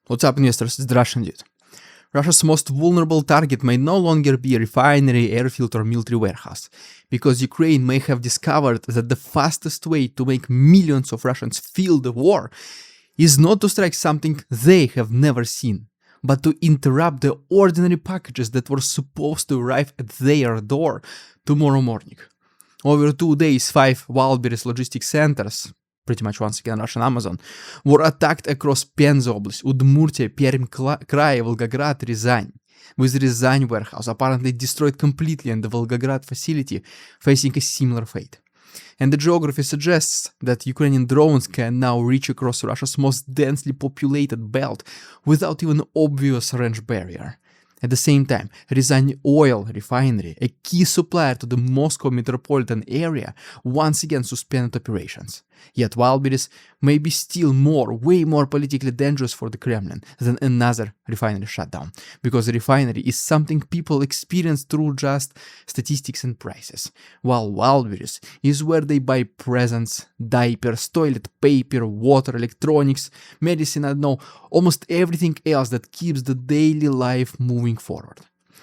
What's up, investors? It's the Russian dude. Russia's most vulnerable target may no longer be a refinery, airfield, or military warehouse, because Ukraine may have discovered that the fastest way to make millions of Russians feel the war is not to strike something they have never seen, but to interrupt the ordinary packages that were supposed to arrive at their door tomorrow morning. Over 2 days, 5 Wildberries logistics centers, pretty much once again Russian Amazon, were attacked across Penza Oblast, Udmurtia, Perm Krai, Volgograd, Ryazan, with Ryazan warehouse apparently destroyed completely and the Volgograd facility facing a similar fate. And the geography suggests that Ukrainian drones can now reach across Russia's most densely populated belt without even an obvious range barrier. At the same time, Ryazan oil refinery, a key supplier to the Moscow metropolitan area, once again suspended operations. Yet Wildberries may be still way more politically dangerous for the Kremlin than another refinery shutdown, because the refinery is something people experience through just statistics and prices, while Wildberries is where they buy presents, diapers, toilet paper, water, electronics, medicine, I don't know, almost everything else that keeps the daily life moving forward.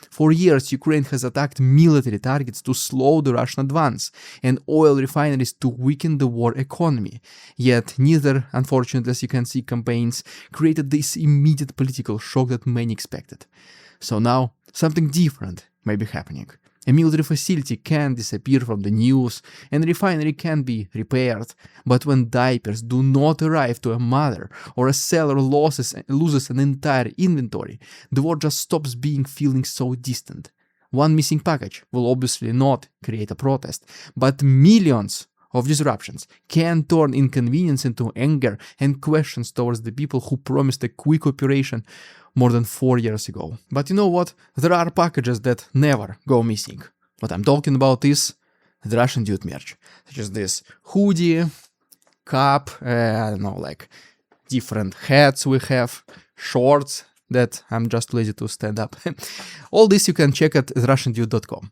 For years, Ukraine has attacked military targets to slow the Russian advance and oil refineries to weaken the war economy. Yet neither, unfortunately, as you can see, campaigns created this immediate political shock that many expected. So now, something different may be happening. A military facility can disappear from the news and a refinery can be repaired, but when diapers do not arrive to a mother or a seller loses an entire inventory, the war just stops feeling so distant. One missing package will obviously not create a protest, but millions of disruptions can turn inconvenience into anger and questions towards the people who promised a quick operation more than 4 years ago. But you know what? There are packages that never go missing. What I'm talking about is the Russian dude merch, such as this hoodie, cap, I don't know, like different hats we have, shorts that I'm just lazy to stand up. All this you can check at therussiandude.com.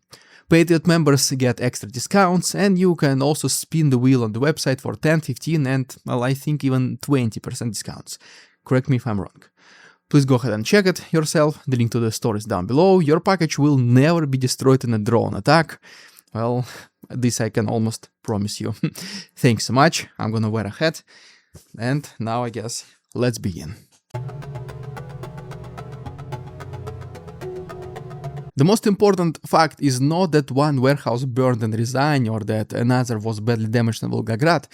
Patriot members get extra discounts, and you can also spin the wheel on the website for 10, 15, and, well, I think even 20% discounts. Correct me if I'm wrong. Please go ahead and check it yourself. The link to the store is down below. Your package will never be destroyed in a drone attack. Well, this I can almost promise you. Thanks so much. I'm gonna wear a hat. And now I guess let's begin. The most important fact is not that one warehouse burned in Ryazan or that another was badly damaged in Volgograd,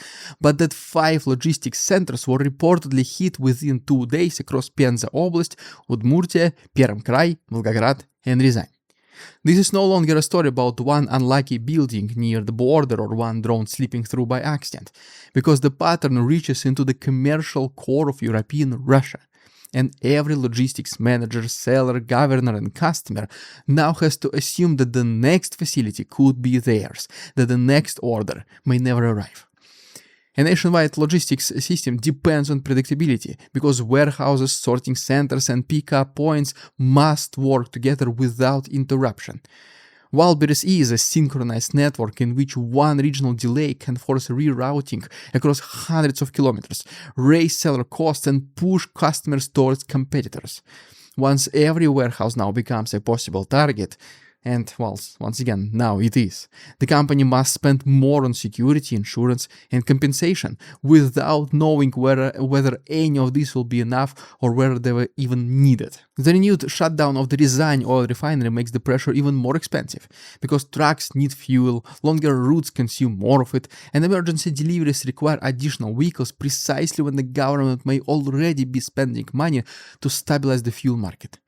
but that 5 logistics centers were reportedly hit within 2 days across Penza Oblast, Udmurtia, Perm Krai, Volgograd, and Ryazan. This is no longer a story about one unlucky building near the border or one drone slipping through by accident, because the pattern reaches into the commercial core of European Russia. And every logistics manager, seller, governor, and customer now has to assume that the next facility could be theirs, that the next order may never arrive. A nationwide logistics system depends on predictability, because warehouses, sorting centers, and pickup points must work together without interruption. Wildberries is a synchronized network in which one regional delay can force rerouting across hundreds of kilometers, raise seller costs, and push customers towards competitors. Once every warehouse now becomes a possible target, and, well, once again, now it is, the company must spend more on security, insurance, and compensation without knowing whether any of this will be enough or whether they were even needed. The renewed shutdown of the Ryazan oil refinery makes the pressure even more expensive, because trucks need fuel, longer routes consume more of it, and emergency deliveries require additional vehicles precisely when the government may already be spending money to stabilize the fuel market.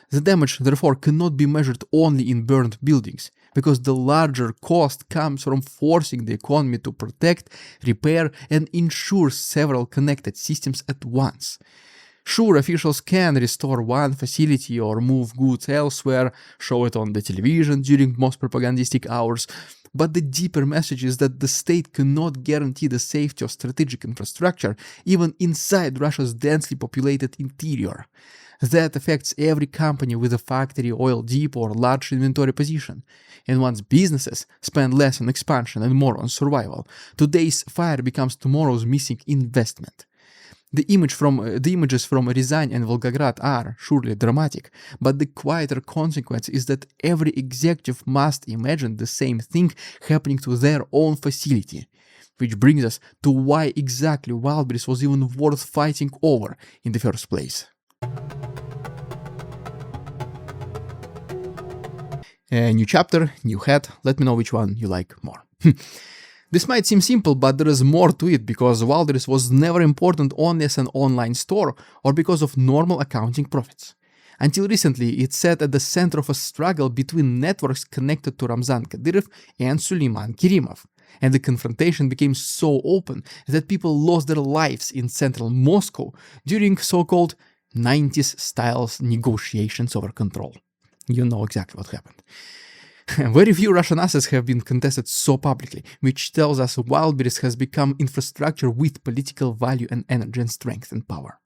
The damage, therefore, cannot be measured only in burned buildings, because the larger cost comes from forcing the economy to protect, repair, and insure several connected systems at once. Sure, officials can restore one facility or move goods elsewhere, show it on the television during most propagandistic hours, but the deeper message is that the state cannot guarantee the safety of strategic infrastructure even inside Russia's densely populated interior. That affects every company with a factory, oil depot, or large inventory position. And once businesses spend less on expansion and more on survival, today's fire becomes tomorrow's missing investment. The images from Ryazan and Volgograd are surely dramatic, but the quieter consequence is that every executive must imagine the same thing happening to their own facility. Which brings us to why exactly Wildberries was even worth fighting over in the first place. A new chapter, new head, let me know which one you like more. This might seem simple, but there is more to it because Wildberries was never important only as an online store or because of normal accounting profits. Until recently, it sat at the center of a struggle between networks connected to Ramzan Kadyrov and Suleiman Kerimov. And the confrontation became so open that people lost their lives in central Moscow during so-called 90s style negotiations over control. You know exactly what happened. Very few Russian assets have been contested so publicly, which tells us Wildberries has become infrastructure with political value and energy and strength and power.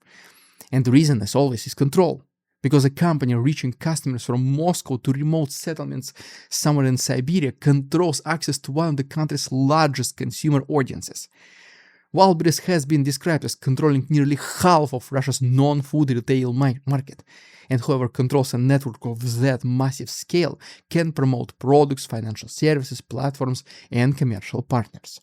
And the reason, as always, is control. Because a company reaching customers from Moscow to remote settlements somewhere in Siberia controls access to one of the country's largest consumer audiences. Wildberries has been described as controlling nearly half of Russia's non-food retail market, and whoever controls a network of that massive scale can promote products, financial services, platforms, and commercial partners.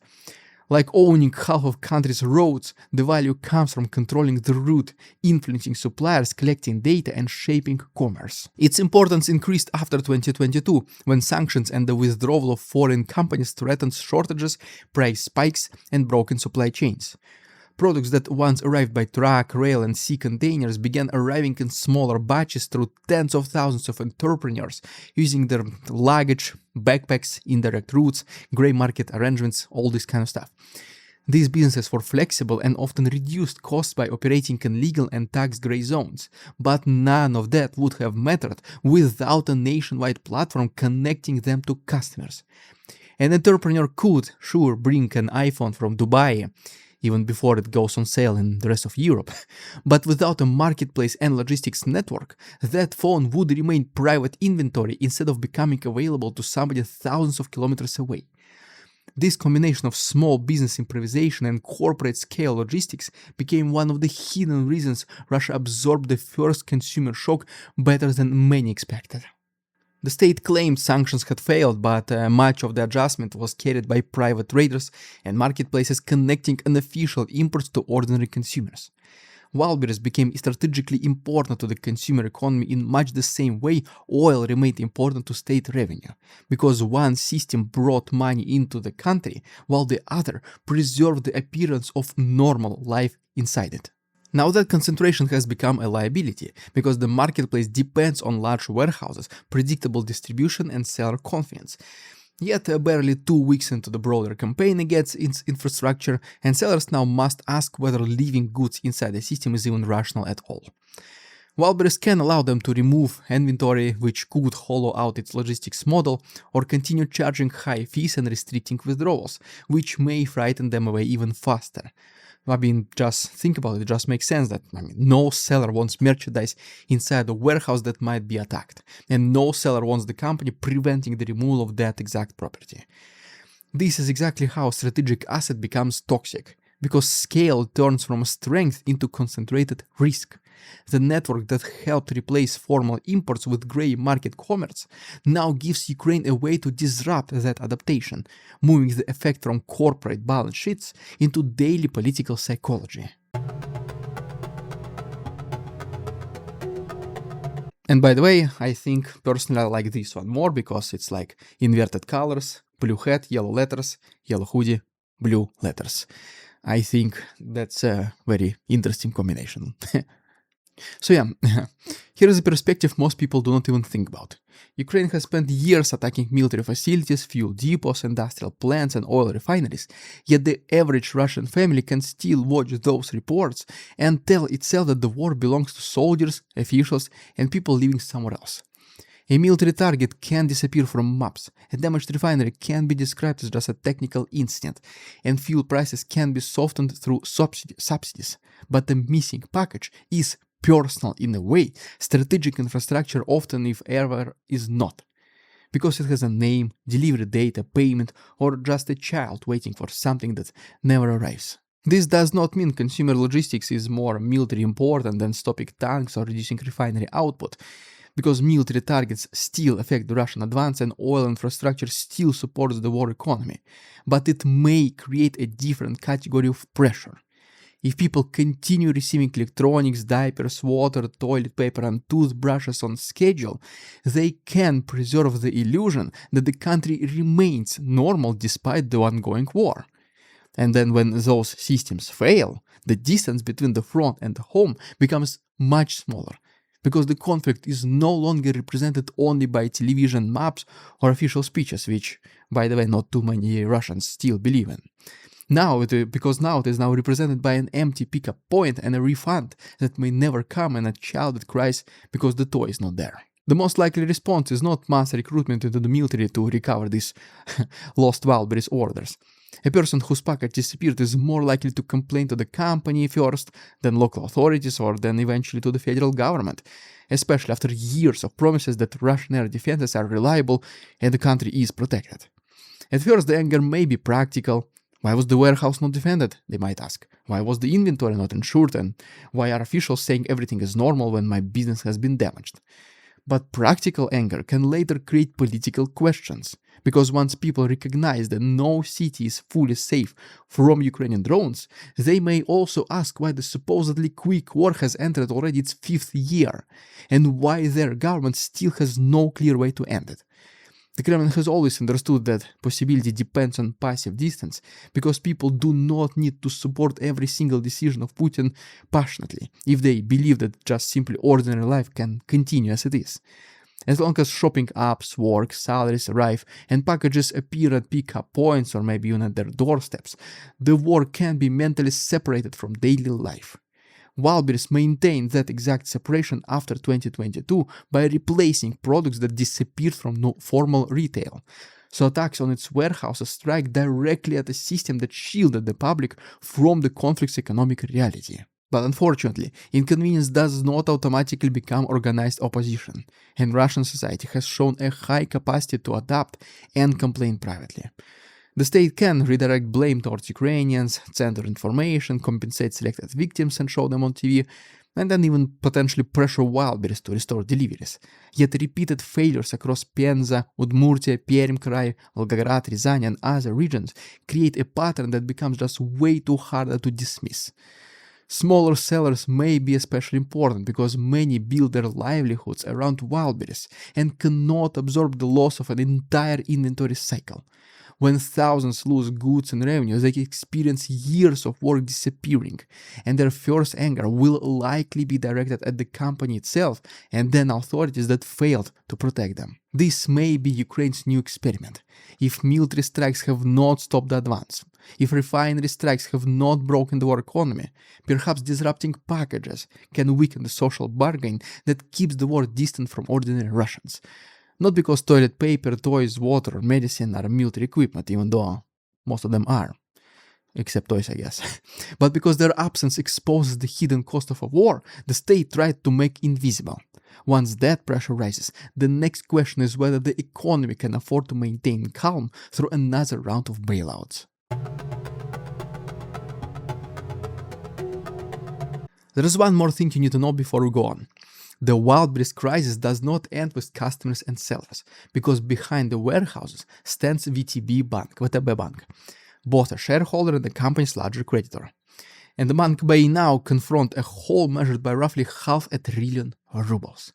Like owning half of country's roads, the value comes from controlling the route, influencing suppliers, collecting data, and shaping commerce. Its importance increased after 2022, when sanctions and the withdrawal of foreign companies threatened shortages, price spikes, and broken supply chains. Products that once arrived by truck, rail, and sea containers began arriving in smaller batches through tens of thousands of entrepreneurs, using their luggage, backpacks, indirect routes, grey market arrangements, all this kind of stuff. These businesses were flexible and often reduced costs by operating in legal and tax grey zones, but none of that would have mattered without a nationwide platform connecting them to customers. An entrepreneur could, sure, bring an iPhone from Dubai, even before it goes on sale in the rest of Europe. But without a marketplace and logistics network, that phone would remain private inventory instead of becoming available to somebody thousands of kilometers away. This combination of small business improvisation and corporate scale logistics became one of the hidden reasons Russia absorbed the first consumer shock better than many expected. The state claimed sanctions had failed, but much of the adjustment was carried by private traders and marketplaces connecting unofficial imports to ordinary consumers. Wildberries became strategically important to the consumer economy in much the same way oil remained important to state revenue, because one system brought money into the country while the other preserved the appearance of normal life inside it. Now that concentration has become a liability, because the marketplace depends on large warehouses, predictable distribution, and seller confidence. Yet barely 2 weeks into the broader campaign against its infrastructure, and sellers now must ask whether leaving goods inside the system is even rational at all. Wildberries can allow them to remove inventory, which could hollow out its logistics model, or continue charging high fees and restricting withdrawals, which may frighten them away even faster. I mean, just think about it, it just makes sense that no seller wants merchandise inside a warehouse that might be attacked, and no seller wants the company preventing the removal of that exact property. This is exactly how strategic asset becomes toxic, because scale turns from strength into concentrated risk. The network that helped replace formal imports with grey market commerce now gives Ukraine a way to disrupt that adaptation, moving the effect from corporate balance sheets into daily political psychology. And by the way, I think personally I like this one more because it's like inverted colors, blue hat, yellow letters, yellow hoodie, blue letters. I think that's a very interesting combination. So yeah, here is a perspective most people do not even think about. Ukraine has spent years attacking military facilities, fuel depots, industrial plants, and oil refineries, yet the average Russian family can still watch those reports and tell itself that the war belongs to soldiers, officials, and people living somewhere else. A military target can disappear from maps, a damaged refinery can be described as just a technical incident, and fuel prices can be softened through subsidies, but the missing package is personal in a way strategic infrastructure often, if ever, is not. Because it has a name, delivery date, a payment, or just a child waiting for something that never arrives. This does not mean consumer logistics is more military important than stopping tanks or reducing refinery output, because military targets still affect the Russian advance and oil infrastructure still supports the war economy, but it may create a different category of pressure. If people continue receiving electronics, diapers, water, toilet paper and toothbrushes on schedule, they can preserve the illusion that the country remains normal despite the ongoing war. And then when those systems fail, the distance between the front and the home becomes much smaller, because the conflict is no longer represented only by television maps or official speeches, which, by the way, not too many Russians still believe in. Because now it is now represented by an empty pickup point and a refund that may never come, and a child that cries because the toy is not there. The most likely response is not mass recruitment into the military to recover these lost Wildberries orders. A person whose package disappeared is more likely to complain to the company first, then local authorities, or then eventually to the federal government, especially after years of promises that Russian air defenses are reliable and the country is protected. At first, the anger may be practical. Why was the warehouse not defended? They might ask. Why was the inventory not insured? And why are officials saying everything is normal when my business has been damaged? But practical anger can later create political questions, because once people recognize that no city is fully safe from Ukrainian drones, they may also ask why the supposedly quick war has entered already its 5th year, and why their government still has no clear way to end it. The Kremlin has always understood that possibility depends on passive distance, because people do not need to support every single decision of Putin passionately, if they believe that just simply ordinary life can continue as it is. As long as shopping apps work, salaries arrive, and packages appear at pickup points or maybe even at their doorsteps, the war can be mentally separated from daily life. Wildberries maintained that exact separation after 2022 by replacing products that disappeared from formal retail. So attacks on its warehouses strike directly at a system that shielded the public from the conflict's economic reality. But unfortunately, inconvenience does not automatically become organized opposition, and Russian society has shown a high capacity to adapt and complain privately. The state can redirect blame towards Ukrainians, censor information, compensate selected victims and show them on TV, and then even potentially pressure Wildberries to restore deliveries. Yet repeated failures across Penza, Udmurtia, Perm Krai, Volgograd, Ryazan and other regions create a pattern that becomes just way too harder to dismiss. Smaller sellers may be especially important because many build their livelihoods around Wildberries and cannot absorb the loss of an entire inventory cycle. When thousands lose goods and revenue, they experience years of work disappearing, and their first anger will likely be directed at the company itself and then authorities that failed to protect them. This may be Ukraine's new experiment. If military strikes have not stopped the advance, if refinery strikes have not broken the war economy, perhaps disrupting packages can weaken the social bargain that keeps the war distant from ordinary Russians. Not because toilet paper, toys, water, or medicine are military equipment, even though most of them are. Except toys, I guess. But because their absence exposes the hidden cost of a war the state tried to make invisible. Once that pressure rises, the next question is whether the economy can afford to maintain calm through another round of bailouts. There is one more thing you need to know before we go on. The Wildberries crisis does not end with customers and sellers, because behind the warehouses stands VTB Bank, both a shareholder and the company's larger creditor. And the bank may now confront a hole measured by roughly 500 billion rubles.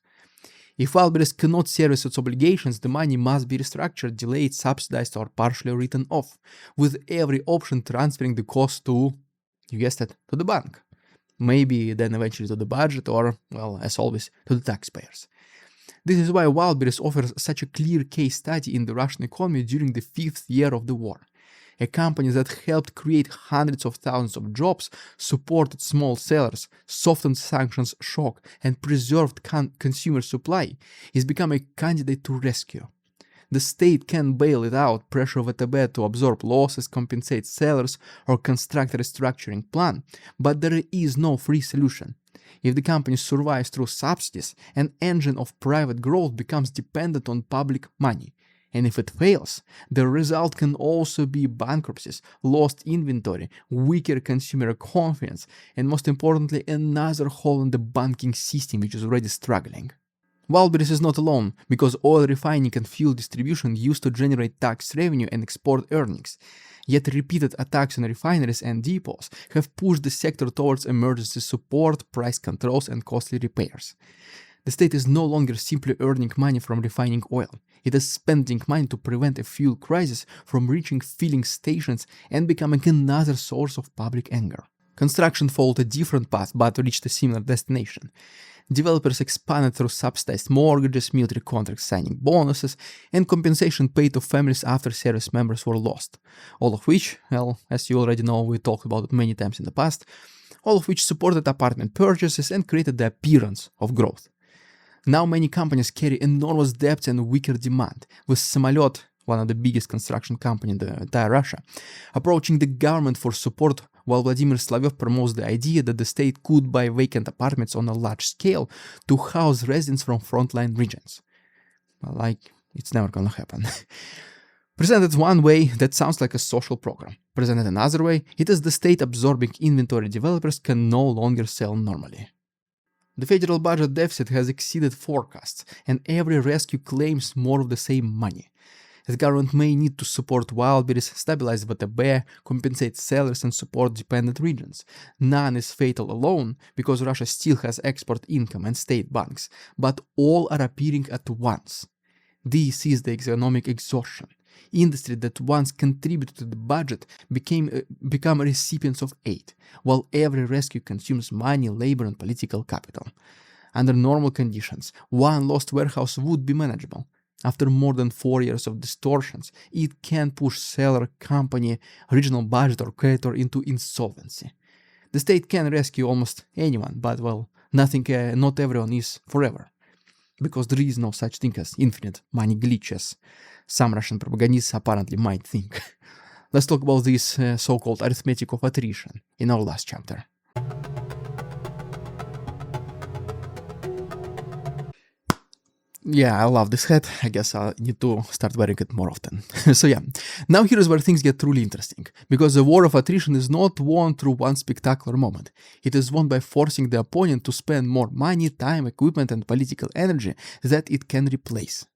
If Wildberries cannot service its obligations, the money must be restructured, delayed, subsidized, or partially written off, with every option transferring the cost to, you guessed it, to the bank. Maybe then eventually to the budget or, well, as always, to the taxpayers. This is why Wildberries offers such a clear case study in the Russian economy during the 5th year of the war. A company that helped create hundreds of thousands of jobs, supported small sellers, softened sanctions shock, and preserved consumer supply is become a candidate to rescue. The state can bail it out, pressure VTB to absorb losses, compensate sellers, or construct a restructuring plan, but there is no free solution. If the company survives through subsidies, an engine of private growth becomes dependent on public money, And if it fails, the result can also be bankruptcies, lost inventory, weaker consumer confidence, and most importantly, another hole in the banking system which is already struggling. Wildberries is not alone, because oil refining and fuel distribution used to generate tax revenue and export earnings. Yet repeated attacks on refineries and depots have pushed the sector towards emergency support, price controls, and costly repairs. The state is no longer simply earning money from refining oil. It is spending money to prevent a fuel crisis from reaching filling stations and becoming another source of public anger. Construction followed a different path but reached a similar destination. Developers expanded through subsidized mortgages, military contract signing bonuses, and compensation paid to families after service members were lost. All of which, well, as you already know, we talked about it many times in the past, all of which supported apartment purchases and created the appearance of growth. Now many companies carry enormous debts and weaker demand, with Samolyot, one of the biggest construction companies in the entire Russia, approaching the government for support, while Vladimir Slavyev promotes the idea that the state could buy vacant apartments on a large scale to house residents from frontline regions. Well, like, it's never gonna happen. Presented one way, that sounds like a social program. Presented another way, it is the state absorbing inventory developers can no longer sell normally. The federal budget deficit has exceeded forecasts, and every rescue claims more of the same money. The government may need to support Wildberries, stabilize VTB, compensate sellers, and support dependent regions. None is fatal alone, because Russia still has export income and state banks, but all are appearing at once. This is the economic exhaustion. Industry that once contributed to the budget become recipients of aid, while every rescue consumes money, labor, and political capital. Under normal conditions, one lost warehouse would be manageable. After more than 4 years of distortions, it can push seller, company, regional budget, or creditor into insolvency. The state can rescue almost anyone, but well, not everyone is forever. Because there is no such thing as infinite money glitches, some Russian propagandists apparently might think. Let's talk about this so-called arithmetic of attrition in our last chapter. Yeah, I love this hat. I guess I need to start wearing it more often. So yeah, now here is where things get truly interesting, because the war of attrition is not won through one spectacular moment. It is won by forcing the opponent to spend more money, time, equipment, and political energy that it can replace.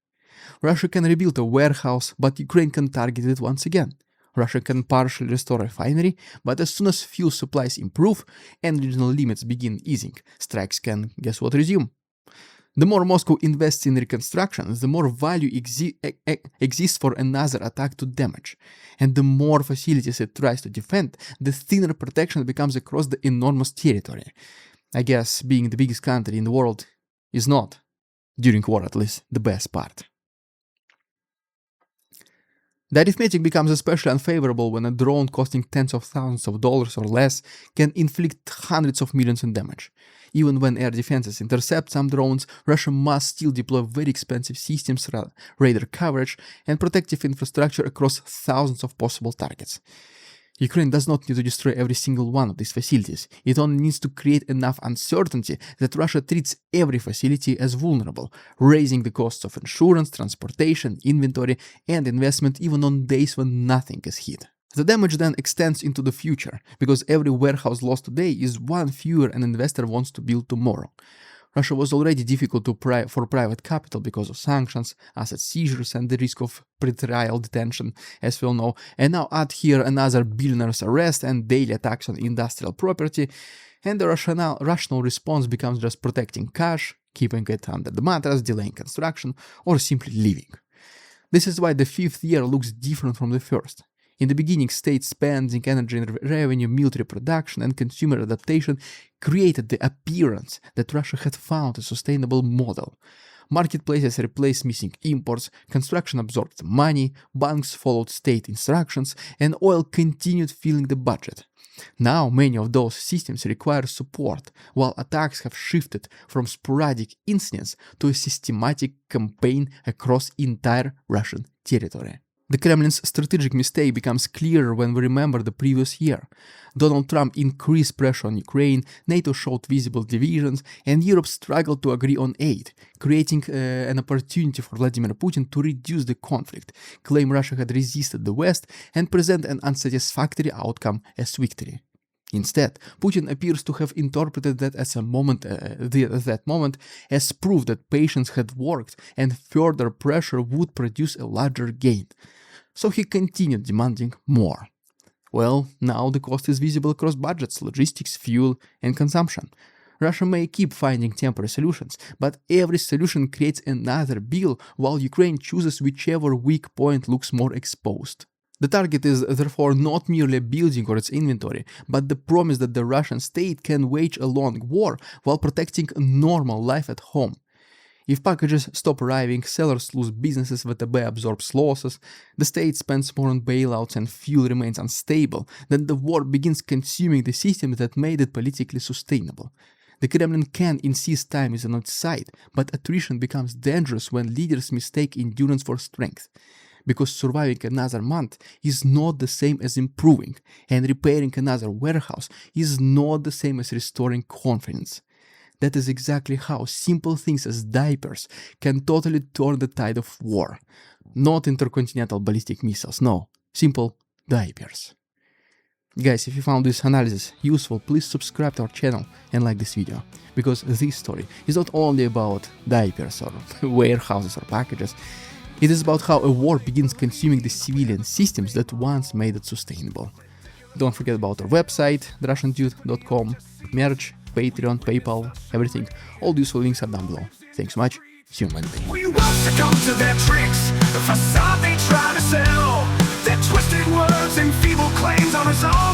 Russia can rebuild a warehouse, but Ukraine can target it once again. Russia can partially restore a refinery, but as soon as fuel supplies improve and regional limits begin easing, strikes can, guess what, resume. The more Moscow invests in reconstruction, the more value exists for another attack to damage. And the more facilities it tries to defend, the thinner protection becomes across the enormous territory. I guess being the biggest country in the world is not, during war at least, the best part. The arithmetic becomes especially unfavorable when a drone costing tens of thousands of dollars or less can inflict hundreds of millions in damage. Even when air defenses intercept some drones, Russia must still deploy very expensive systems, radar coverage, and protective infrastructure across thousands of possible targets. Ukraine does not need to destroy every single one of these facilities. It only needs to create enough uncertainty that Russia treats every facility as vulnerable, raising the costs of insurance, transportation, inventory, and investment even on days when nothing is hit. The damage then extends into the future, because every warehouse lost today is one fewer an investor wants to build tomorrow. Russia was already difficult for private capital because of sanctions, asset seizures, and the risk of pre-trial detention, as we all know, and now add here another billionaire's arrest and daily attacks on industrial property, and the rational response becomes just protecting cash, keeping it under the mattress, delaying construction, or simply leaving. This is why the fifth year looks different from the first. In the beginning, state spending, energy and revenue, military production, and consumer adaptation created the appearance that Russia had found a sustainable model. Marketplaces replaced missing imports, construction absorbed money, banks followed state instructions, and oil continued filling the budget. Now, many of those systems require support, while attacks have shifted from sporadic incidents to a systematic campaign across entire Russian territory. The Kremlin's strategic mistake becomes clearer when we remember the previous year. Donald Trump increased pressure on Ukraine, NATO showed visible divisions, and Europe struggled to agree on aid, creating an opportunity for Vladimir Putin to reduce the conflict, claim Russia had resisted the West, and present an unsatisfactory outcome as victory. Instead, Putin appears to have interpreted that as that moment as proof that patience had worked and further pressure would produce a larger gain. So he continued demanding more. Well, now the cost is visible across budgets, logistics, fuel, and consumption. Russia may keep finding temporary solutions, but every solution creates another bill while Ukraine chooses whichever weak point looks more exposed. The target is therefore not merely building or its inventory, but the promise that the Russian state can wage a long war while protecting normal life at home. If packages stop arriving, sellers lose businesses, VTB absorbs losses, the state spends more on bailouts and fuel remains unstable, then the war begins consuming the systems that made it politically sustainable. The Kremlin can insist time is on its side, but attrition becomes dangerous when leaders mistake endurance for strength. Because surviving another month is not the same as improving, and repairing another warehouse is not the same as restoring confidence. That is exactly how simple things as diapers can totally turn the tide of war. Not intercontinental ballistic missiles, no, simple diapers. Guys, if you found this analysis useful, please subscribe to our channel and like this video, because this story is not only about diapers or warehouses or packages. It is about how a war begins consuming the civilian systems that once made it sustainable. Don't forget about our website, therussiandude.com, merch, Patreon, PayPal, everything. All the useful links are down below. Thanks so much. See you on Monday. We won't succumb to their tricks, the facade they try to sell, their twisted words and feeble claims on us all.